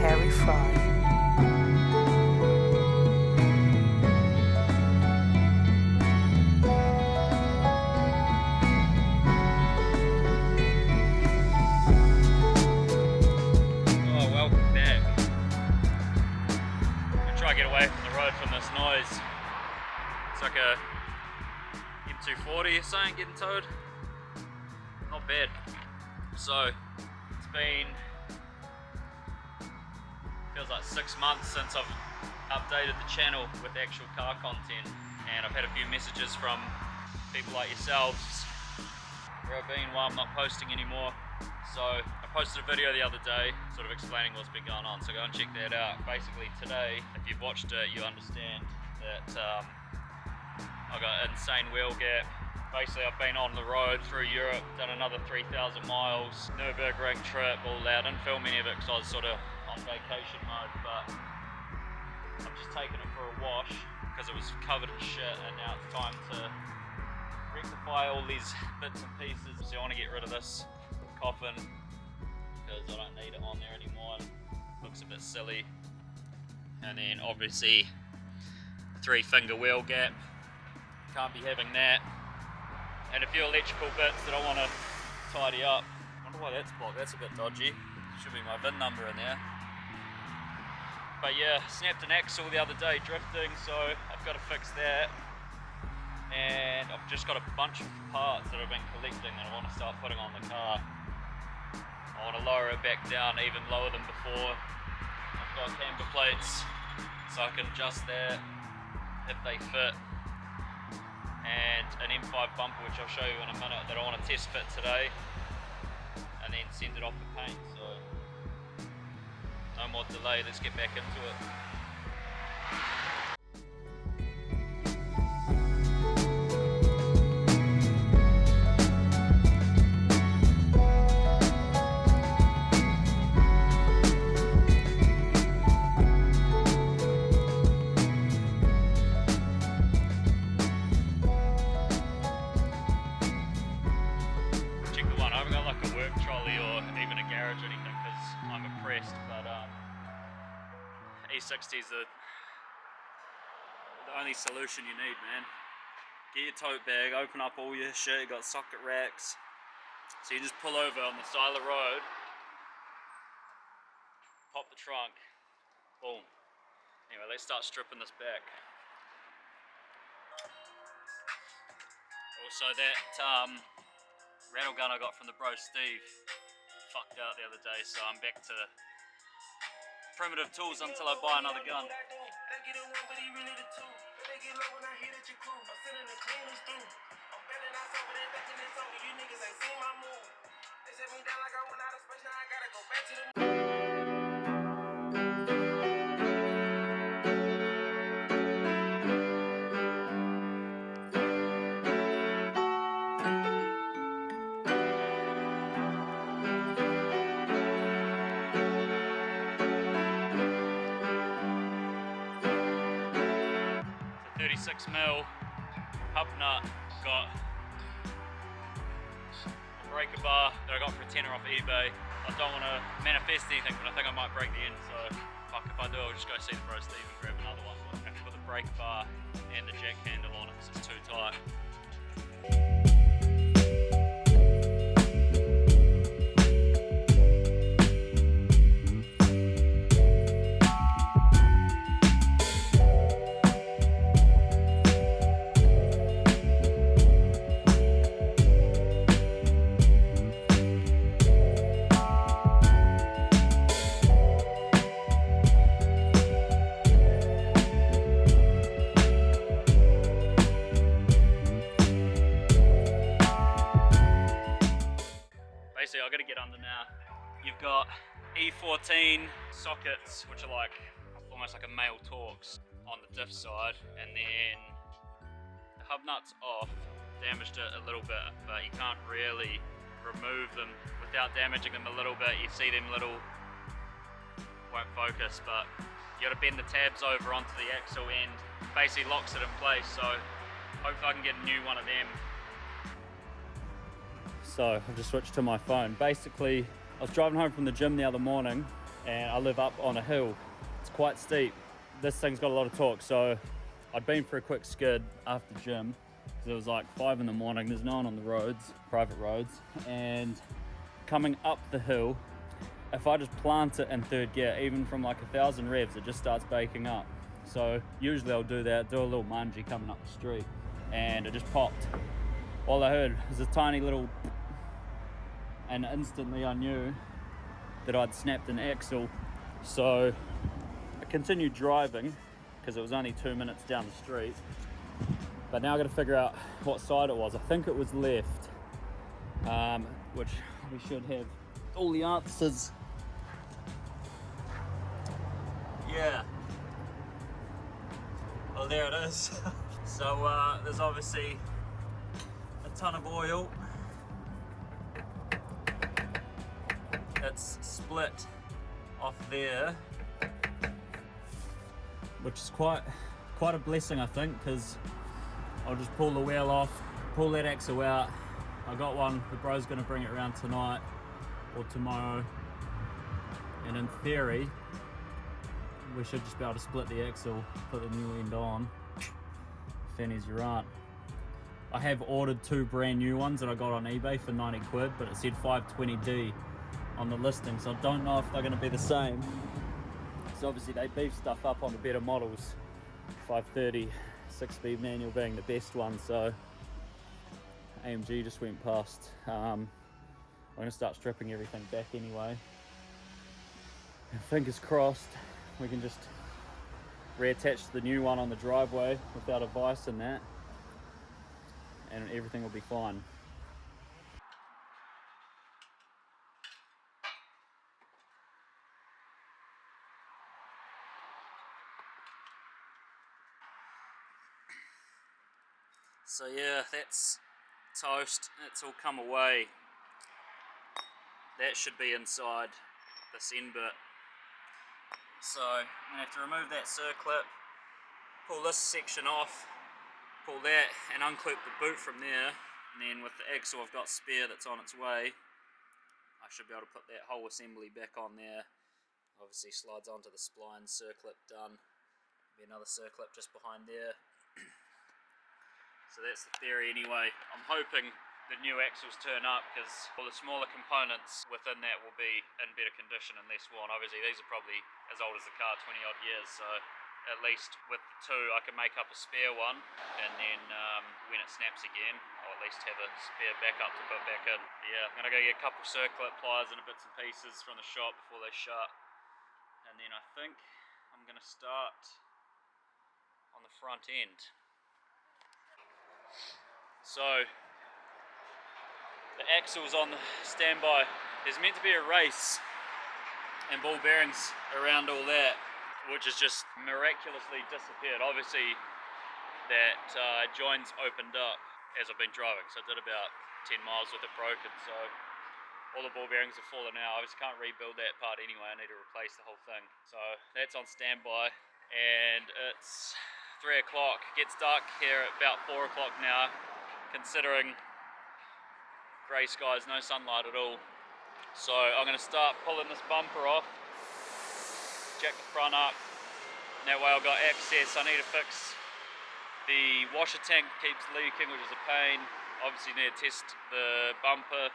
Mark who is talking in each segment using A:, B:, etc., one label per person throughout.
A: Harry Fry.
B: Get away from the road from this noise. It's like a M240 or something getting towed. Not bad. So it's been, feels like 6 months since I've updated the channel with actual car content, and I've had a few messages from people like yourselves where I've been while I'm not posting anymore. So I posted a video the other day sort of explaining what's been going on, so go and check that out. Basically today, if you've watched it, you understand that I got an insane wheel gap. Basically I've been on the road through Europe, done another 3,000 miles, Nürburgring trip, all that. I didn't film any of it because I was sort of on vacation mode, but I've just taken it for a wash because it was covered in shit, and now it's time to rectify all these bits and pieces. So I want to get rid of this coffin because I don't need it on there anymore. It looks a bit silly. And then obviously 3-finger wheel gap, can't be having that. And a few electrical bits that I want to tidy up. I wonder why that's blocked, that's a bit dodgy. Should be my VIN number in there. But yeah, snapped an axle the other day drifting, so I've got to fix that. And I've just got a bunch of parts that I've been collecting that I want to start putting on the car. I want to lower it back down even lower than before. I've got camber plates so I can adjust that if they fit, and an M5 bumper which I'll show you in a minute that I want to test fit today, and then send it off for paint. So no more delay, let's get back into it. E60 is the only solution you need, man. Get your tote bag, open up all your shit, you got socket racks. So you just pull over on the side of the road, pop the trunk, boom. Anyway, let's start stripping this back. Also that rattle gun I got from the bro Steve fucked out the other day, so I'm back to primitive tools until I buy another gun. It's a 36mm hub nut, got a breaker bar that I got for a tenner off eBay. I don't want to manifest anything, but I think I might break the end, so fuck, if I do, I'll just go see the bro Steve and grab another one. I have to put the breaker bar and the jack handle on it because it's too tight. Basically, I've got to get under now. You've got E14 sockets, which are like almost like a male Torx on the diff side, and then the hub nut's off, damaged it a little bit, but you can't really remove them without damaging them a little bit. You see them little, won't focus, but you got to bend the tabs over onto the axle end, basically locks it in place. So hopefully I can get a new one of them. So I've just switched to my phone. Basically, I was driving home from the gym the other morning and I live up on a hill. It's quite steep. This thing's got a lot of torque, so I'd been for a quick skid after gym because it was like 5 in the morning. There's no one on the roads, private roads, and coming up the hill, if I just plant it in third gear, even from like 1,000 revs, it just starts baking up. So usually I'll do that, do a little mangy coming up the street, and it just popped. All I heard was a tiny little, and instantly I knew that I'd snapped an axle. So I continued driving because it was only 2 minutes down the street. But now I got to figure out what side it was. I think it was left, which we should have all the answers. Yeah. Well, there it is. So there's obviously a ton of oil. It's split off there, which is quite a blessing, I think, because I'll just pull the wheel off, pull that axle out. I got one, the bro's gonna bring it around tonight or tomorrow, and in theory we should just be able to split the axle, put the new end on. Fanny's your aunt. I have ordered 2 brand new ones that I got on eBay for 90 quid, but it said 520D on the listing, so I don't know if they're going to be the same. So obviously they beef stuff up on the better models, 530 6-speed manual being the best one. So AMG just went past. I'm going to start stripping everything back anyway, and fingers crossed we can just reattach the new one on the driveway without a vice in that, and everything will be fine. So yeah, that's toast. It's all come away. That should be inside this end bit. So I'm going to have to remove that circlip, pull this section off, pull that and unclip the boot from there, and then with the axle I've got spare that's on its way, I should be able to put that whole assembly back on there. Obviously slides onto the spline, circlip done. Be another circlip just behind there. So that's the theory anyway. I'm hoping the new axles turn up because all the smaller components within that will be in better condition and less worn. Obviously these are probably as old as the car, 20 odd years, so at least with the 2 I can make up a spare one, and then when it snaps again I'll at least have a spare backup to put back in. But yeah, I'm going to go get a couple circlip pliers and bits and pieces from the shop before they shut, and then I think I'm going to start on the front end. So the axle's on the standby. There's meant to be a race and ball bearings around all that, which has just miraculously disappeared. Obviously that joint's opened up as I've been driving, so I did about 10 miles with it broken, so all the ball bearings have fallen out. I obviously can't rebuild that part anyway, I need to replace the whole thing. So that's on standby, and it's 3 o'clock. It gets dark here at about 4 o'clock now, considering grey skies, no sunlight at all. So I'm going to start pulling this bumper off, jack the front up, and that way I've got access. I need to fix the washer tank, keeps leaking, which is a pain. Obviously need to test the bumper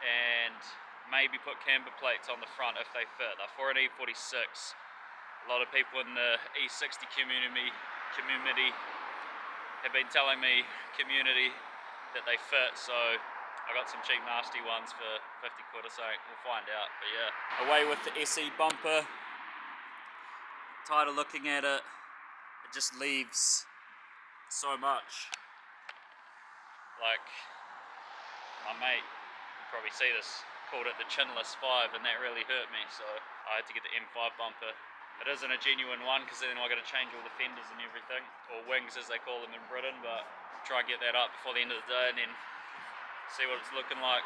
B: and maybe put camber plates on the front if they fit. They're for an E46. A lot of people in the E60 community have been telling me that they fit, so I got some cheap nasty ones for 50 quid or so. We'll find out. But yeah, away with the SE bumper. Tired of looking at it. It just leaves so much. Like my mate, you probably see this, called it the Chinless 5, and that really hurt me, so I had to get the M5 bumper. It isn't a genuine one because then I got to change all the fenders and everything, or wings as they call them in Britain, but try and get that up before the end of the day and then see what it's looking like.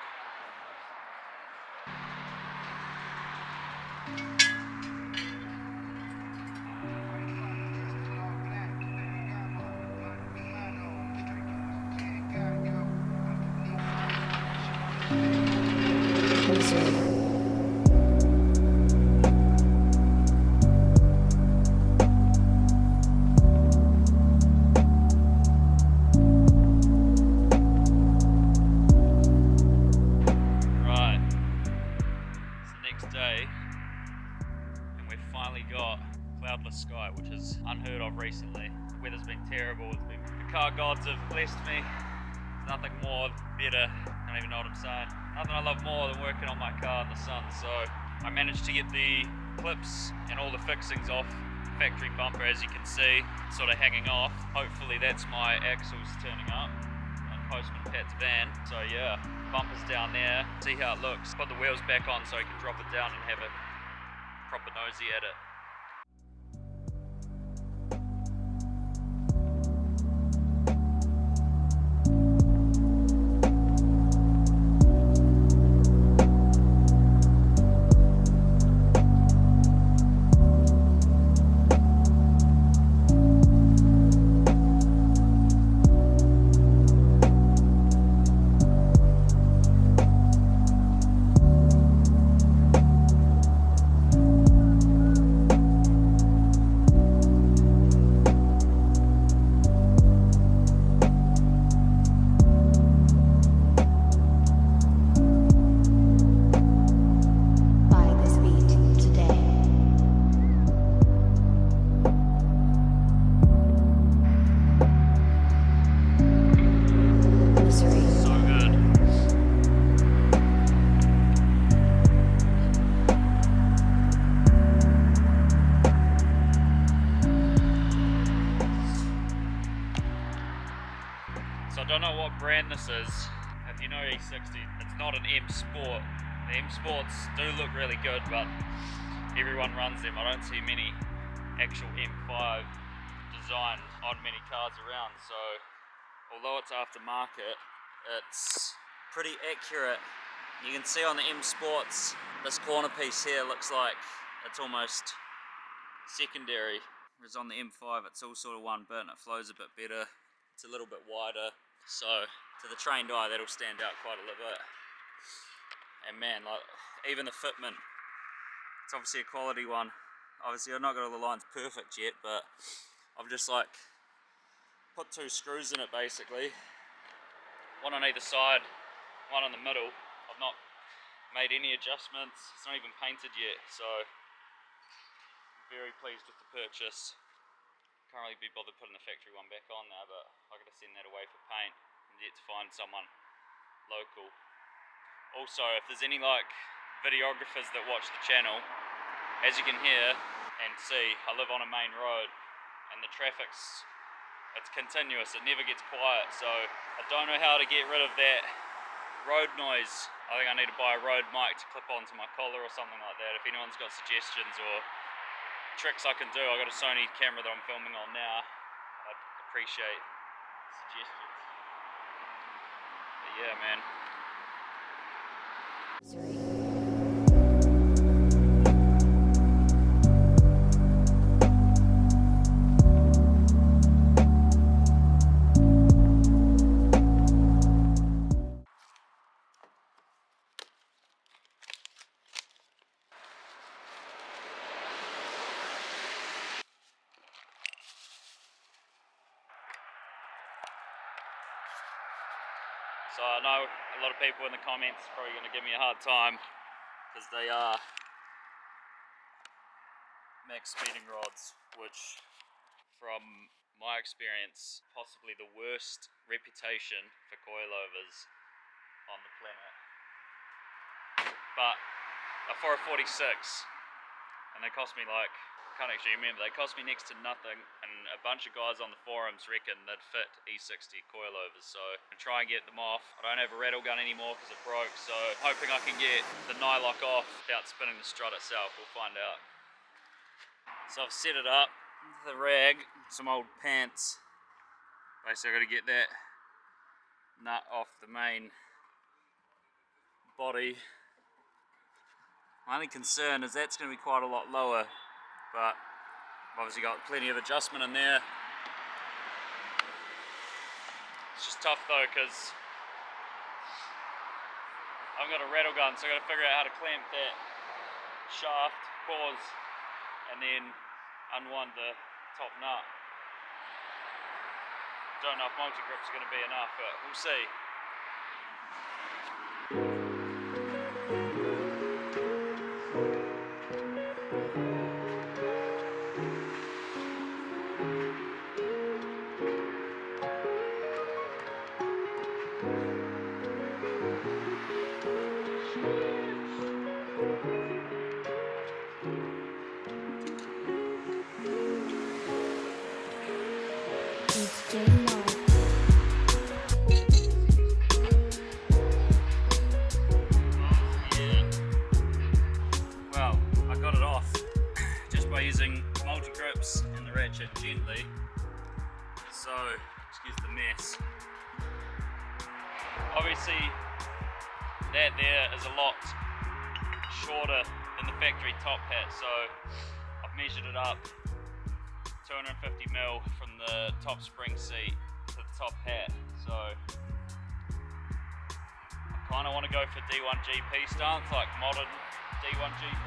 B: sky, which is unheard of recently. The weather's been terrible. The car gods have blessed me. There's nothing more better, I don't even know what I'm saying. Nothing I love more than working on my car in the sun. So I managed to get the clips and all the fixings off the factory bumper, as you can see, sort of hanging off. Hopefully that's my axles turning up on Postman Pat's van. So yeah, bumper's down there. See how it looks. Put the wheels back on so I can drop it down and have a proper nosy at it. So I don't know what brand this is. If you know E60, it's not an M Sport. The M Sports do look really good, but everyone runs them. I don't see many actual M5 designed on many cars around. So although it's aftermarket, it's pretty accurate. You can see on the M Sports, this corner piece here looks like it's almost secondary. Whereas on the M5, it's all sort of one bit and it flows a bit better. It's a little bit wider. So to the trained eye, that'll stand out quite a little bit. And man, like even the fitment, it's obviously a quality one. Obviously I've not got all the lines perfect yet, but I've just like put 2 screws in it basically. One on either side, one in the middle. I've not made any adjustments. It's not even painted yet, so I'm very pleased with the purchase. Can't really be bothered putting the factory one back on now, but I gotta send that away for paint. I'm yet to find someone local. Also, if there's any like videographers that watch the channel, as you can hear and see, I live on a main road and the it's continuous, it never gets quiet, so I don't know how to get rid of that road noise. I think I need to buy a road mic to clip onto my collar or something like that. If anyone's got suggestions or tricks I can do, I've got a Sony camera that I'm filming on now. I'd appreciate suggestions. But yeah, man. So I know a lot of people in the comments are probably going to give me a hard time because they are max speeding rods, which from my experience, possibly the worst reputation for coilovers on the planet. But for a 46, and they cost me like, can't actually remember, they cost me next to nothing, and a bunch of guys on the forums reckon they'd fit E60 coilovers, so I'm trying to get them off. I don't have a rattle gun anymore because it broke, so hoping I can get the nylock off without spinning the strut itself. We'll find out. So I've set it up, the rag, some old pants. Basically I've got to get that nut off the main body. My only concern is that's going to be quite a lot lower, but I've obviously got plenty of adjustment in there. It's just tough though because I've got a rattle gun, so I've got to figure out how to clamp that shaft, pause, and then unwind the top nut. Don't know if multi-grip's going to be enough, but we'll see. Well, I got it off just by using multi-grips and the ratchet gently. So, excuse the mess. Obviously, that there is a lot shorter than the factory top hat, so I've measured it up 250mm from the top spring seat to the top hat. So I kind of want to go for D1 GP stance, like modern D1 GP,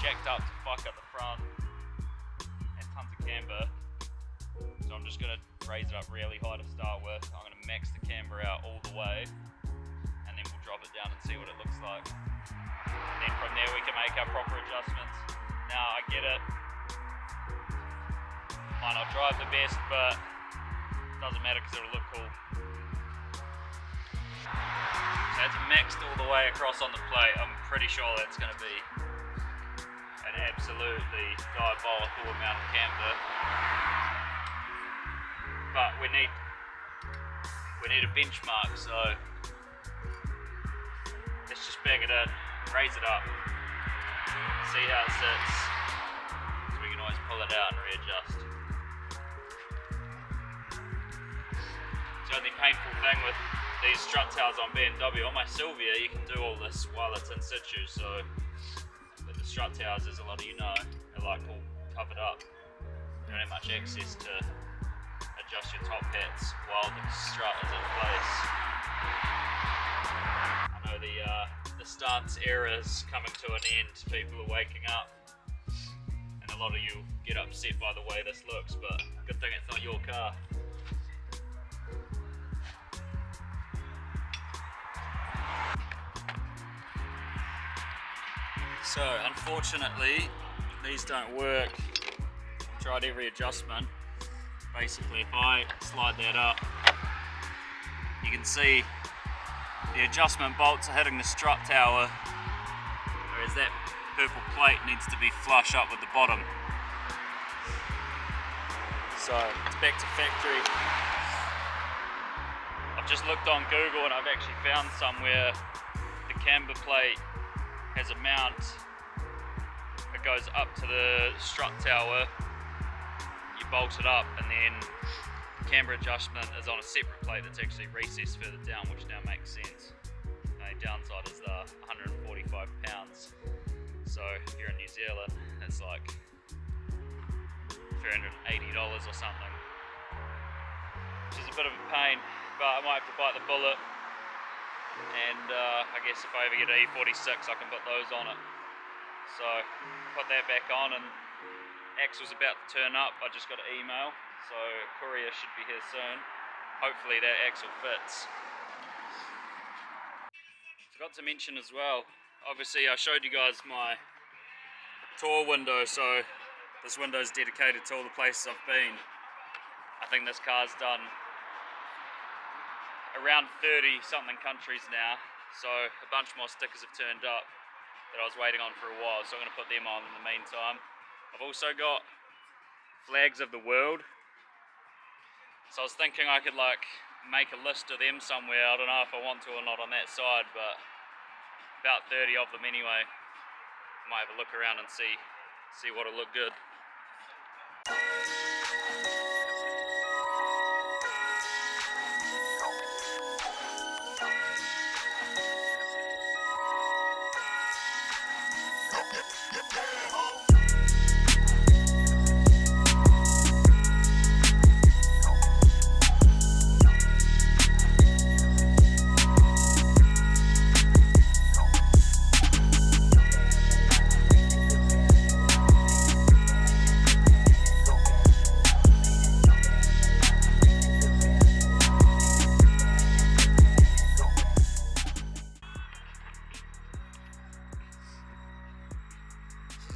B: jacked up to fuck at the front and tons of camber. So I'm just going to raise it up really high to start with. I'm going to max the camber out all the way, and then we'll drop it down and see what it looks like. And then from there we can make our proper adjustments. Now I get it, might not drive the best, but it doesn't matter because it'll look cool. So it's maxed all the way across on the plate. I'm pretty sure that's going to be an absolutely diabolical amount of camber. But we need a benchmark, so let's just bang it in, raise it up, see how it sits, so we can always pull it out and readjust. The only painful thing with these strut towers on BMW, on my Silvia you can do all this while it's in situ, so with the strut towers, as a lot of you know, they're like all covered up. You don't have much access to adjust your top hats while the strut is in place. I know the stance era is coming to an end, people are waking up, and a lot of you get upset by the way this looks, but good thing it's not your car. So unfortunately these don't work. I've tried every adjustment. Basically, if I slide that up, you can see the adjustment bolts are hitting the strut tower, whereas that purple plate needs to be flush up with the bottom. So it's back to factory. I've just looked on Google and I've actually found somewhere the camber plate has a mount that goes up to the strut tower. You bolt it up, and then the camber adjustment is on a separate plate that's actually recessed further down, which now makes sense. The only downside is the 145 pounds. So if you're in New Zealand, it's like $380 or something, which is a bit of a pain, but I might have to bite the bullet. And I guess if I ever get an E46, I can put those on it. So put that back on, and axle's about to turn up. I just got an email, so courier should be here soon. Hopefully that axle fits. Forgot to mention as well, obviously I showed you guys my tour window, so this window is dedicated to all the places I've been. I think this car's done around 30 something countries now, so a bunch more stickers have turned up that I was waiting on for a while, so I'm going to put them on in the meantime. I've also got flags of the world, so I was thinking I could like make a list of them somewhere. I don't know if I want to or not on that side, but about 30 of them anyway. Might have a look around and see what'll look good.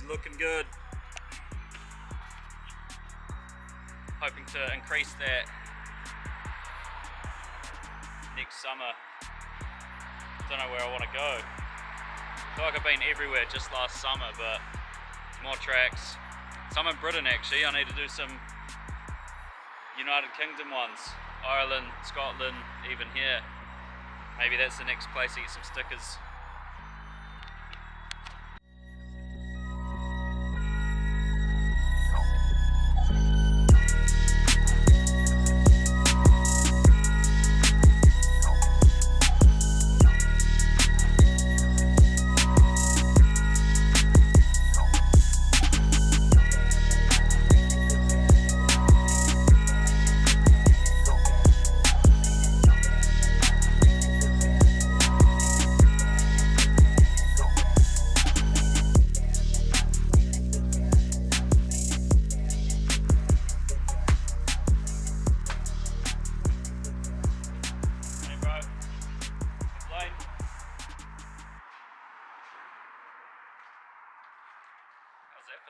B: Looking good. Hoping to increase that next summer. Don't know where I want to go. I feel like I've been everywhere just last summer, but more tracks. Some in Britain actually. I need to do some United Kingdom ones. Ireland, Scotland, even here. Maybe that's the next place to get some stickers.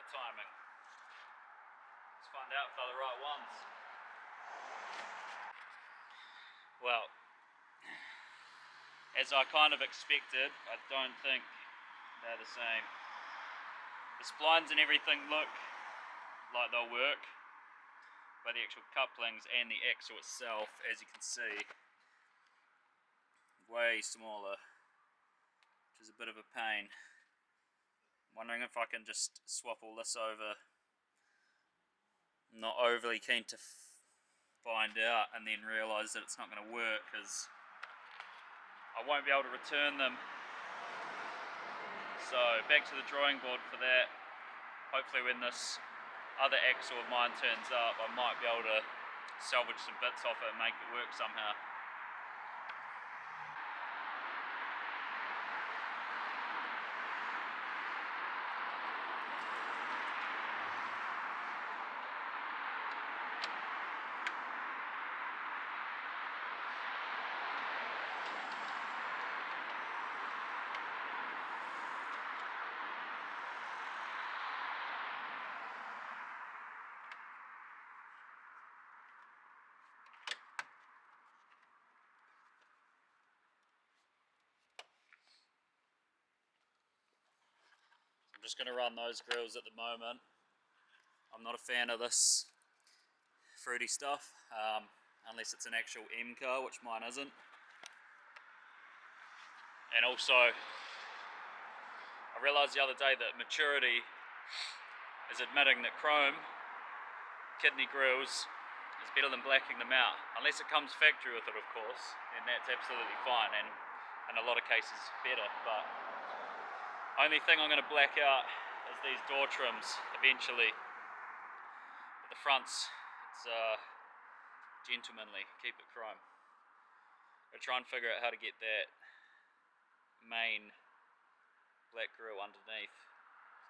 B: Timing. Let's find out if they're the right ones. Well, as I kind of expected, I don't think they're the same. The splines and everything look like they'll work, but the actual couplings and the axle itself, as you can see, way smaller, which is a bit of a pain. I'm wondering if I can just swap all this over. I'm not overly keen to find out and then realise that it's not going to work, because I won't be able to return them. So back to the drawing board for that. Hopefully when this other axle of mine turns up, I might be able to salvage some bits off it and make it work somehow. I'm just going to run those grills at the moment. I'm not a fan of this fruity stuff, unless it's an actual M car, which mine isn't. And also, I realised the other day that maturity is admitting that chrome kidney grills is better than blacking them out, unless it comes factory with it, of course, and that's absolutely fine, and in a lot of cases better. But only thing I'm going to black out is these door trims eventually. But the fronts, it's gentlemanly, keep it chrome. I'll try and figure out how to get that main black grill underneath.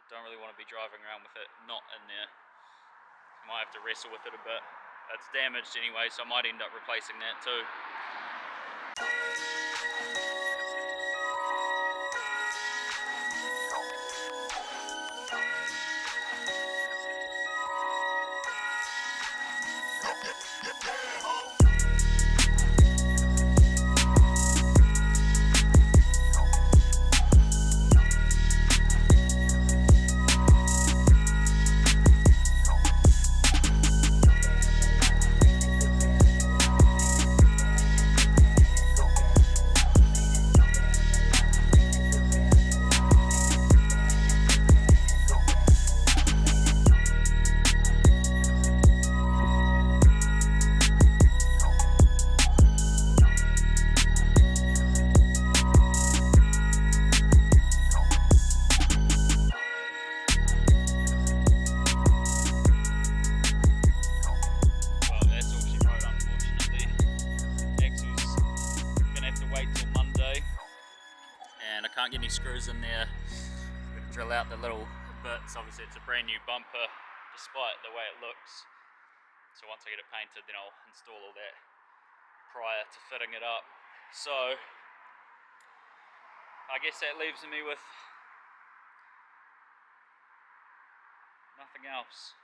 B: So don't really want to be driving around with it not in there. I might have to wrestle with it a bit. It's damaged anyway, so I might end up replacing that too. Can't get any screws in there. I'm going to drill out the little bits. Obviously it's a brand new bumper despite the way it looks, so once I get it painted then I'll install all that prior to fitting it up. So I guess that leaves me with nothing else.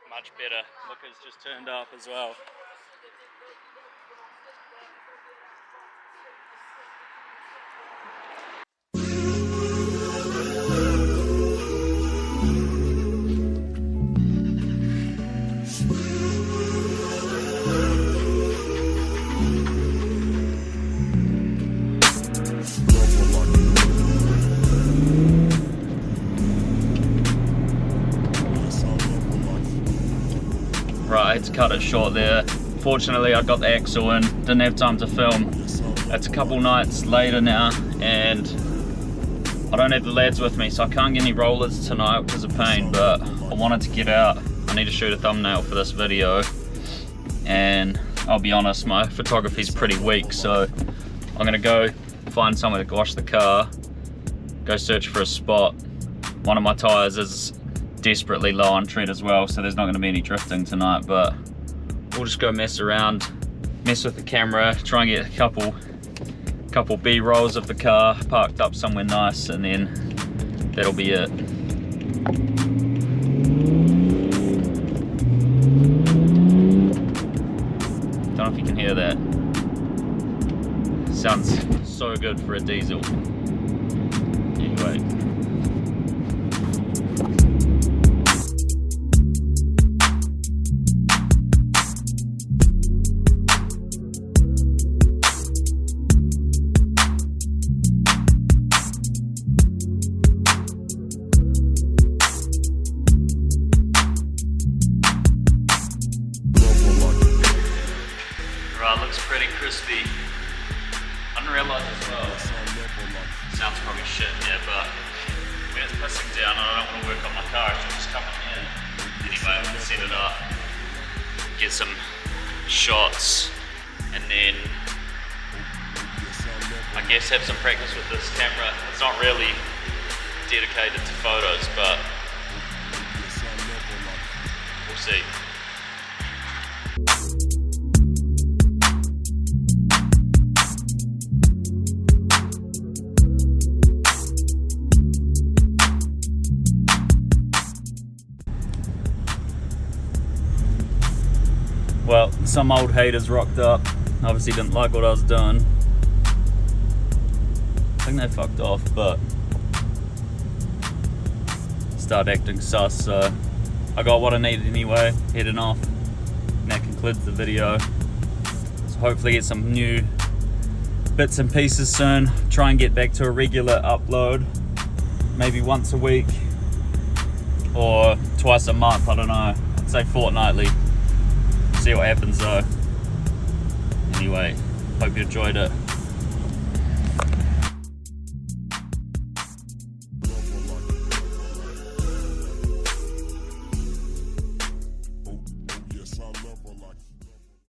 B: Much better. Looker's just turned up as well. Right, I had to cut it short there. Fortunately, I got the axle in, didn't have time to film. It's a couple nights later now, and I don't have the lads with me, so I can't get any rollers tonight, which is a pain, but I wanted to get out. I need to shoot a thumbnail for this video, and I'll be honest, my photography's pretty weak, so I'm gonna go find somewhere to wash the car, go search for a spot. One of my tyres is desperately low on tread as well, so there's not going to be any drifting tonight, but we'll just go mess around, mess with the camera, try and get a couple B-rolls of the car parked up somewhere nice, and then that'll be it. Don't know if you can hear that. Sounds so good for a diesel. Anyway. Looks pretty crispy. I didn't realise as well. Sounds probably shit here, but when it's pissing down and I don't want to work on my car, I should just come in here. Anyway, I'm gonna set it up, get some shots, and then I guess have some practice with this camera. It's not really dedicated to photos, but we'll see. Well, some old haters rocked up, obviously didn't like what I was doing. I think they fucked off, but started acting sus, so I got what I needed anyway, heading off. And that concludes the video. So hopefully get some new bits and pieces soon. Try and get back to a regular upload, maybe once a week or twice a month, I don't know. I'd say fortnightly. See what happens though. Anyway, hope you enjoyed it.